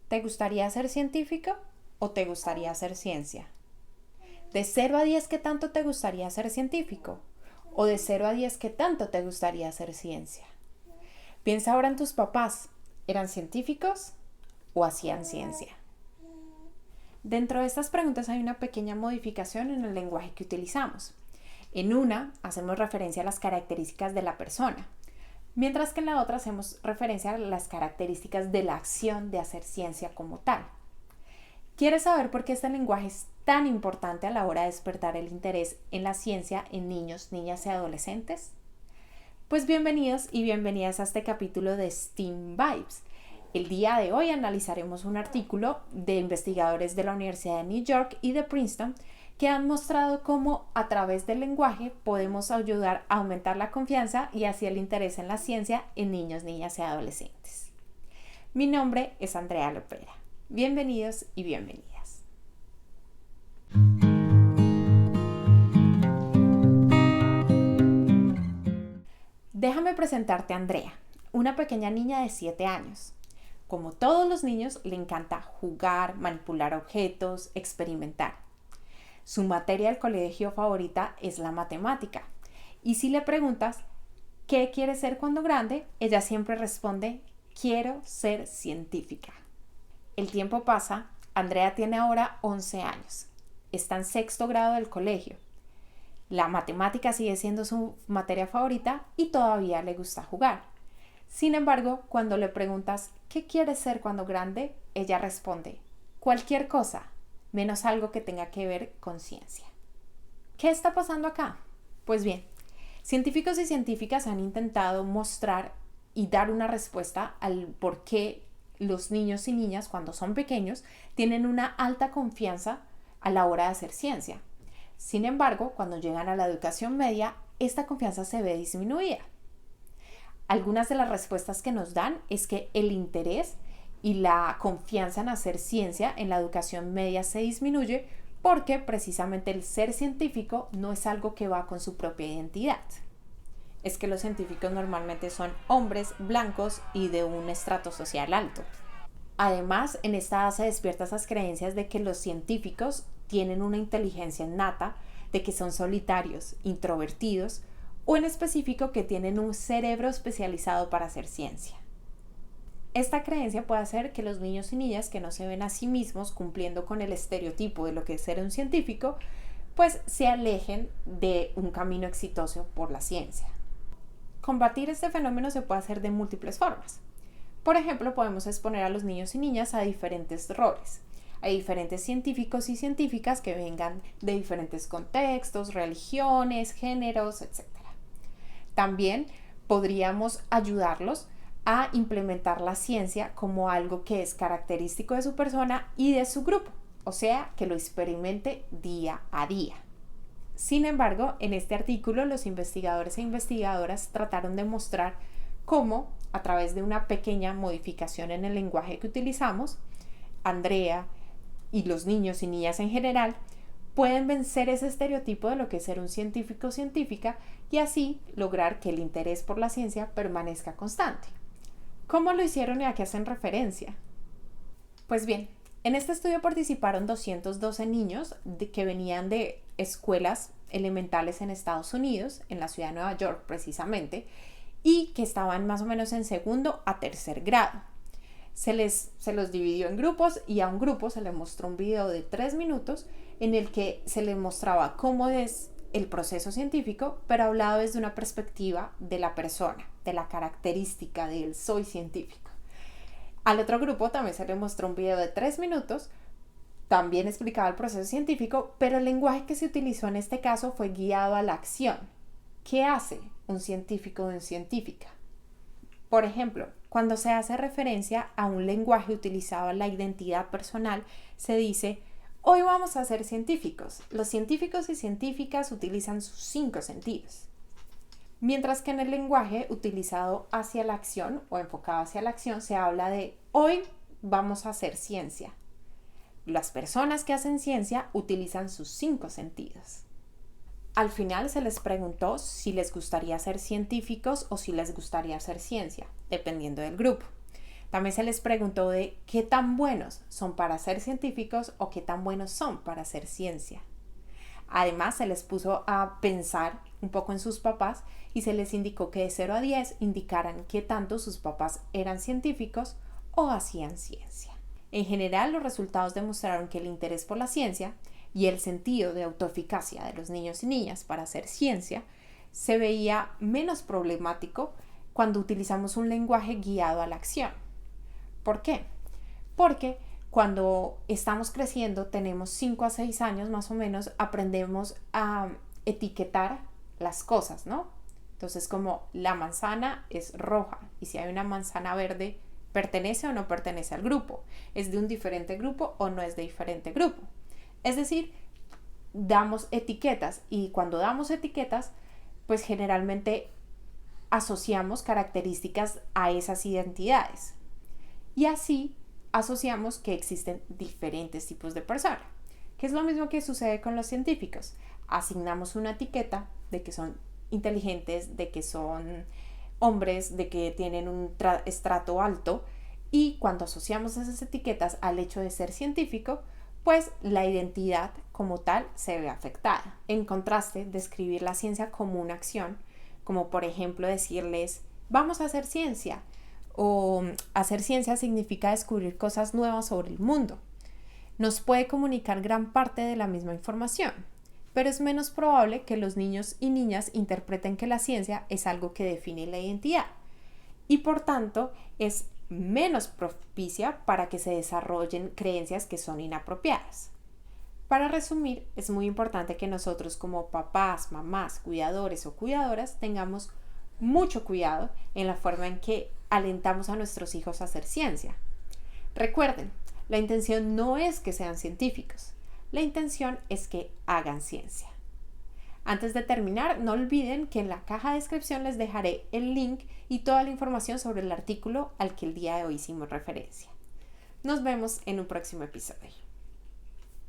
¿Te gustaría ser científico o te gustaría hacer ciencia? De 0 a 10, ¿qué tanto te gustaría ser científico? ¿O de 0 a 10, qué tanto te gustaría hacer ciencia? Piensa ahora en tus papás. ¿Eran científicos o hacían ciencia? Dentro de estas preguntas hay una pequeña modificación en el lenguaje que utilizamos. En una hacemos referencia a las características de la persona, mientras que en la otra hacemos referencia a las características de la acción de hacer ciencia como tal. ¿Quieres saber por qué este lenguaje es tan importante a la hora de despertar el interés en la ciencia en niños, niñas y adolescentes? Pues bienvenidos y bienvenidas a este capítulo de STEAM Vibes. El día de hoy analizaremos un artículo de investigadores de la Universidad de New York y de Princeton que han mostrado cómo a través del lenguaje podemos ayudar a aumentar la confianza y así el interés en la ciencia en niños, niñas y adolescentes. Mi nombre es Andrea Lopera. Bienvenidos y bienvenidas. Déjame presentarte a Andrea, una pequeña niña de 7 años. Como todos los niños, le encanta jugar, manipular objetos, experimentar. Su materia del colegio favorita es la matemática. Y si le preguntas, ¿qué quiere ser cuando grande? Ella siempre responde, quiero ser científica. El tiempo pasa, Andrea tiene ahora 11 años. Está en 6º grado del colegio. La matemática sigue siendo su materia favorita y todavía le gusta jugar. Sin embargo, cuando le preguntas ¿qué quieres ser cuando grande?, ella responde cualquier cosa, menos algo que tenga que ver con ciencia. ¿Qué está pasando acá? Pues bien, científicos y científicas han intentado mostrar y dar una respuesta al por qué los niños y niñas cuando son pequeños tienen una alta confianza a la hora de hacer ciencia. Sin embargo, cuando llegan a la educación media, esta confianza se ve disminuida. Algunas de las respuestas que nos dan es que el interés y la confianza en hacer ciencia en la educación media se disminuye porque precisamente el ser científico no es algo que va con su propia identidad. Es que los científicos normalmente son hombres blancos y de un estrato social alto. Además, en esta edad se despiertan esas creencias de que los científicos tienen una inteligencia innata, de que son solitarios, introvertidos, o en específico que tienen un cerebro especializado para hacer ciencia. Esta creencia puede hacer que los niños y niñas que no se ven a sí mismos cumpliendo con el estereotipo de lo que es ser un científico, pues se alejen de un camino exitoso por la ciencia. Combatir este fenómeno se puede hacer de múltiples formas. Por ejemplo, podemos exponer a los niños y niñas a diferentes roles. Hay diferentes científicos y científicas que vengan de diferentes contextos, religiones, géneros, etc. También podríamos ayudarlos a implementar la ciencia como algo que es característico de su persona y de su grupo, o sea, que lo experimente día a día. Sin embargo, en este artículo los investigadores e investigadoras trataron de mostrar cómo, a través de una pequeña modificación en el lenguaje que utilizamos, Andrea y los niños y niñas en general pueden vencer ese estereotipo de lo que es ser un científico o científica y así lograr que el interés por la ciencia permanezca constante. ¿Cómo lo hicieron y a qué hacen referencia? Pues bien, en este estudio participaron 212 niños que venían de escuelas elementales en Estados Unidos, en la ciudad de Nueva York precisamente, y que estaban más o menos en 2º a 3er grado. Se los dividió en grupos y a un grupo se le mostró un video de 3 minutos en el que se le mostraba cómo es el proceso científico, pero hablado desde una perspectiva de la persona, de la característica del soy científico. Al otro grupo también se le mostró un video de 3 minutos, también explicaba el proceso científico, pero el lenguaje que se utilizó en este caso fue guiado a la acción. ¿Qué hace un científico o una científica? Por ejemplo, cuando se hace referencia a un lenguaje utilizado en la identidad personal, se dice, hoy vamos a ser científicos. Los científicos y científicas utilizan sus 5 sentidos. Mientras que en el lenguaje utilizado hacia la acción o enfocado hacia la acción, se habla de, hoy vamos a hacer ciencia. Las personas que hacen ciencia utilizan sus 5 sentidos. Al final se les preguntó si les gustaría ser científicos o si les gustaría hacer ciencia, dependiendo del grupo. También se les preguntó de qué tan buenos son para ser científicos o qué tan buenos son para hacer ciencia. Además, se les puso a pensar un poco en sus papás y se les indicó que de 0 a 10 indicaran qué tanto sus papás eran científicos o hacían ciencia. En general, los resultados demostraron que el interés por la ciencia y el sentido de autoeficacia de los niños y niñas para hacer ciencia se veía menos problemático cuando utilizamos un lenguaje guiado a la acción. ¿Por qué? Porque cuando estamos creciendo, tenemos 5 a 6 años más o menos, aprendemos a etiquetar las cosas, ¿no? Entonces, como la manzana es roja y si hay una manzana verde, ¿pertenece o no pertenece al grupo? ¿Es de un diferente grupo o no es de diferente grupo? Es decir, damos etiquetas y cuando damos etiquetas, pues generalmente asociamos características a esas identidades. Y así asociamos que existen diferentes tipos de personas, que es lo mismo que sucede con los científicos. Asignamos una etiqueta de que son inteligentes, de que son hombres, de que tienen un estrato alto, y cuando asociamos esas etiquetas al hecho de ser científico, pues la identidad como tal se ve afectada. En contraste, describir la ciencia como una acción, como por ejemplo decirles, vamos a hacer ciencia, o hacer ciencia significa descubrir cosas nuevas sobre el mundo. Nos puede comunicar gran parte de la misma información, pero es menos probable que los niños y niñas interpreten que la ciencia es algo que define la identidad y por tanto es menos propicia para que se desarrollen creencias que son inapropiadas. Para resumir, es muy importante que nosotros como papás, mamás, cuidadores o cuidadoras tengamos mucho cuidado en la forma en que alentamos a nuestros hijos a hacer ciencia. Recuerden, la intención no es que sean científicos, la intención es que hagan ciencia. Antes de terminar, no olviden que en la caja de descripción les dejaré el link y toda la información sobre el artículo al que el día de hoy hicimos referencia. Nos vemos en un próximo episodio.